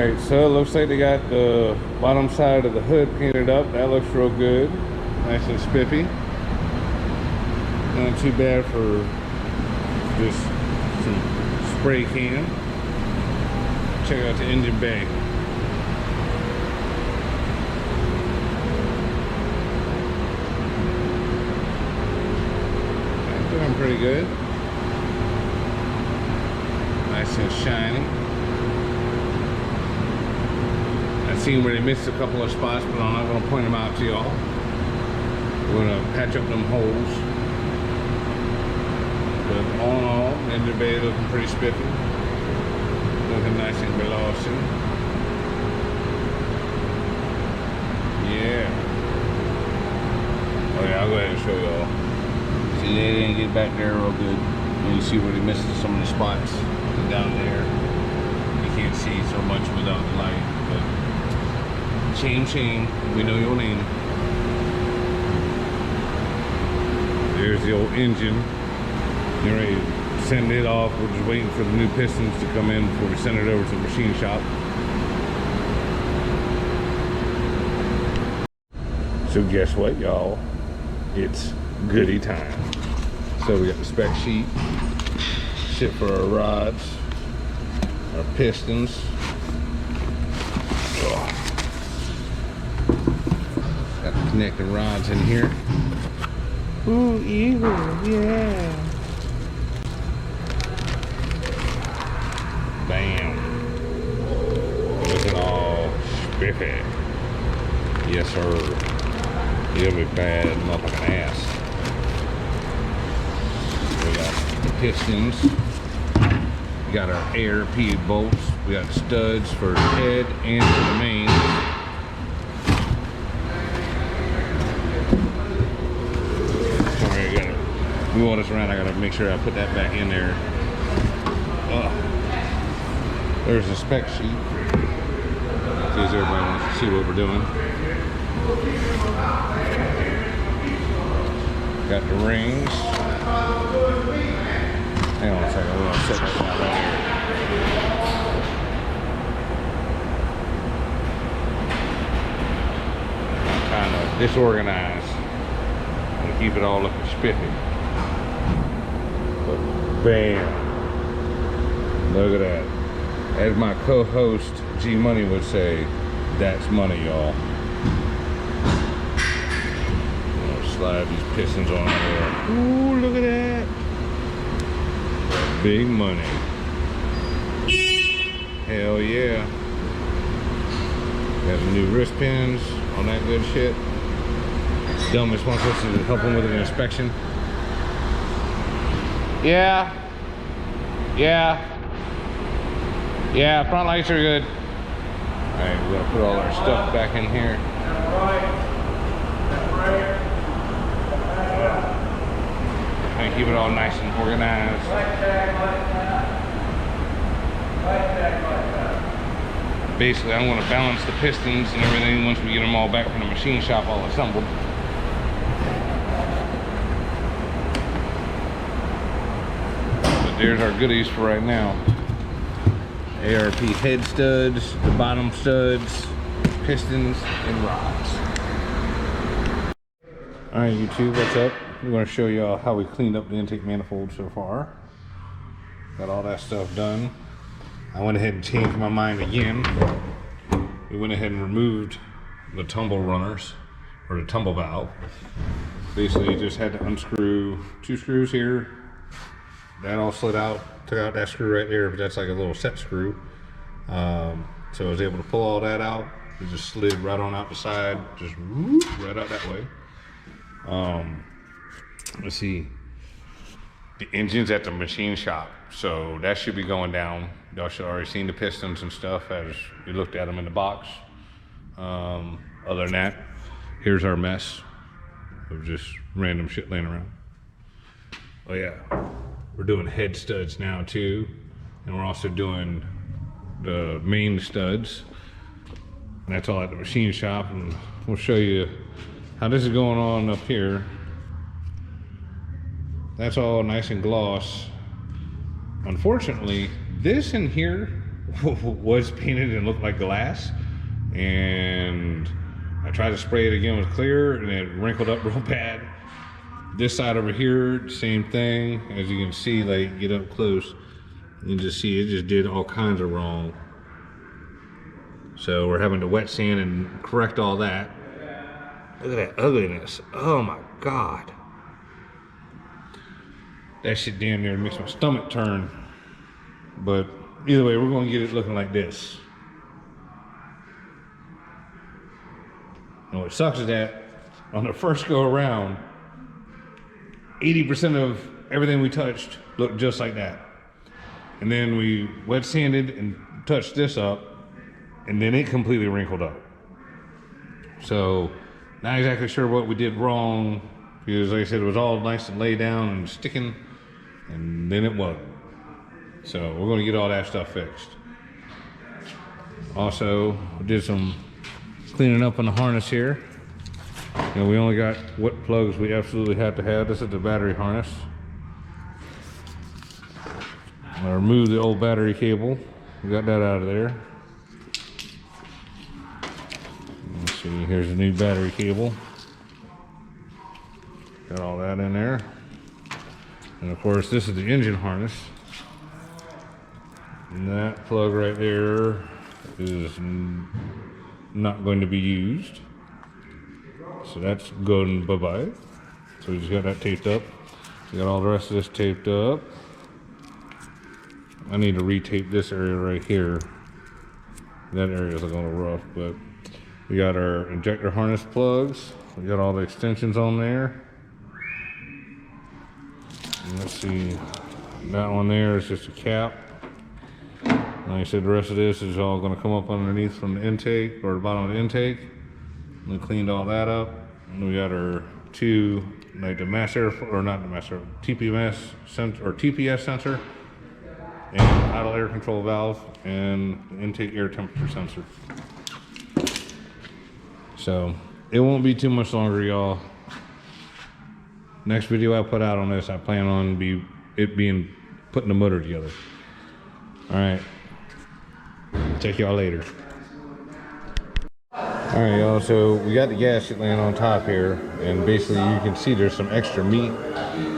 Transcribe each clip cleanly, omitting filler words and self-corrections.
Alright, so it looks like they got the bottom side of the hood painted up. That looks real good. Nice and spiffy. Not too bad for just some spray can. Check out the engine bay. That's doing pretty good. Nice and shiny. I've seen where they missed a couple of spots, but I'm not going to point them out to y'all. We're going to patch up them holes. But all in all, engine bay looking pretty spiffy. Looking nice and glossy. Yeah. Oh yeah, I'll go ahead and show y'all. See, they didn't get back there real good. And you see where they missed some of the spots down there. You can't see so much without the light. But Shame, we know your name. There's the old engine. They're ready to send it off. We're just waiting for the new pistons to come in before we send it over to the machine shop. So guess what, y'all? It's goodie time. So we got the spec sheet, shit for our rods, our pistons. Got the connecting rods in here. Ooh, ew, yeah. Bam. Looking all spiffy. Yes, sir. You'll be bad motherfucking ass. We got the pistons. We got our ARP bolts. We got studs for the head and for the main. We want this around. I gotta make sure I put that back in there. There's a spec sheet. In case everybody wants to see what we're doing. Got the rings. Hang on a second. We're gonna set that out right here. I'm kind of disorganized. I'm gonna keep it all looking spiffy. Bam. Look at that. As my co-host G Money would say, that's money, y'all. Slide these pistons on there. Ooh, look at that. Big money. Hell yeah. Got the new wrist pins, all that good shit. Dumbest wants us to help him with an inspection. Yeah, front lights are good. Alright, we're gonna put all our stuff back in here. And keep it all nice and organized. Basically, I'm gonna balance the pistons and everything once we get them all back from the machine shop all assembled. There's our goodies for right now. ARP head studs, the bottom studs, pistons, and rods. Alright YouTube, what's up? We're going to show y'all how we cleaned up the intake manifold so far. Got all that stuff done. I went ahead and changed my mind again. We went ahead and removed the tumble runners, or the tumble valve. Basically you just had to unscrew 2 screws here. That all slid out, took out that screw right there, but that's like a little set screw. So I was able to pull all that out. It just slid right on out the side, just whoop, right out that way. Let's see. The engine's at the machine shop, so that should be going down. Y'all should already seen the pistons and stuff as you looked at them in the box. Other than that, here's our mess of just random shit laying around. Oh yeah. We're doing head studs now too, and we're also doing the main studs. And that's all at the machine shop, and we'll show you how this is going on up here. That's all nice and gloss. Unfortunately, this in here was painted and looked like glass, and I tried to spray it again with clear and it wrinkled up real bad. This side over here, same thing. As you can see, like, get up close, you can just see it just did all kinds of wrong. So we're having to wet sand and correct all that. Look at that ugliness. Oh my God. That shit damn near makes my stomach turn. But either way, we're gonna get it looking like this. And what sucks is that on the first go around, 80% of everything we touched looked just like that. And then we wet sanded and touched this up, and then it completely wrinkled up. So, not exactly sure what we did wrong, because like I said, it was all nice and laid down and sticking, and then it wasn't. So we're gonna get all that stuff fixed. Also, we did some cleaning up on the harness here. You know, we only got what plugs we absolutely had to have. This is the battery harness. I removed the old battery cable. We got that out of there. Let's see, here's the new battery cable. Got all that in there. And of course, this is the engine harness. And that plug right there is not going to be used. So that's going bye-bye. So we just got that taped up. We got all the rest of this taped up. I need to retape this area right here. That area is a little rough, but we got our injector harness plugs. We got all the extensions on there. And let's see, that one there is just a cap. Like I said, the rest of this is all going to come up underneath from the intake, or the bottom of the intake. We cleaned all that up. And we got our two, like the mass air, or not the mass air, TPMS sensor, or TPS sensor, and idle air control valve, and intake air temperature sensor. So it won't be too much longer, y'all. Next video I put out on this, I plan on putting the motor together. All right. Check y'all later. All right, y'all, so we got the gasket laying on top here, and basically you can see there's some extra meat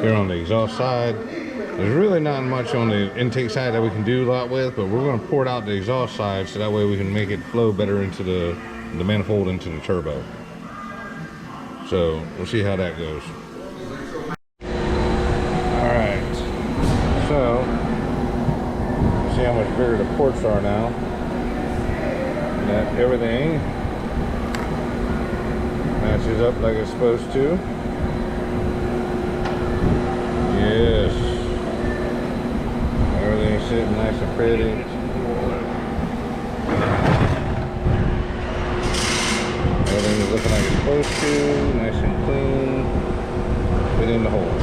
here on the exhaust side. There's really not much on the intake side that we can do a lot with, but we're going to pour it out the exhaust side so that way we can make it flow better into the manifold, into the turbo. So we'll see how that goes. All right, so see how much bigger the ports are now. That everything matches up like it's supposed to. Yes. Everything's sitting nice and pretty. Everything is looking like it's supposed to. Nice and clean. Within the hole.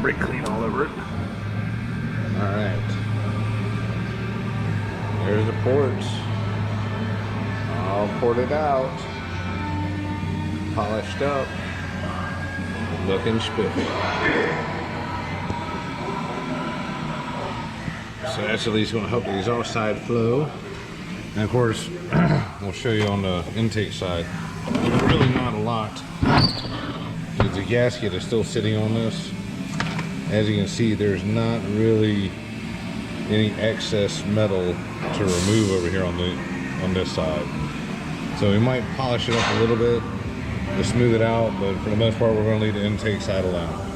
Brake clean all over it. Alright. There's the ports. All ported out. Polished up. Looking spiffy. So that's at least going to help the exhaust side flow. And of course, we'll show you on the intake side. Really not a lot. The gasket is still sitting on this. As you can see, there's not really any excess metal to remove over here on this side. So we might polish it up a little bit to smooth it out, but for the most part, we're going to leave the intake side alone.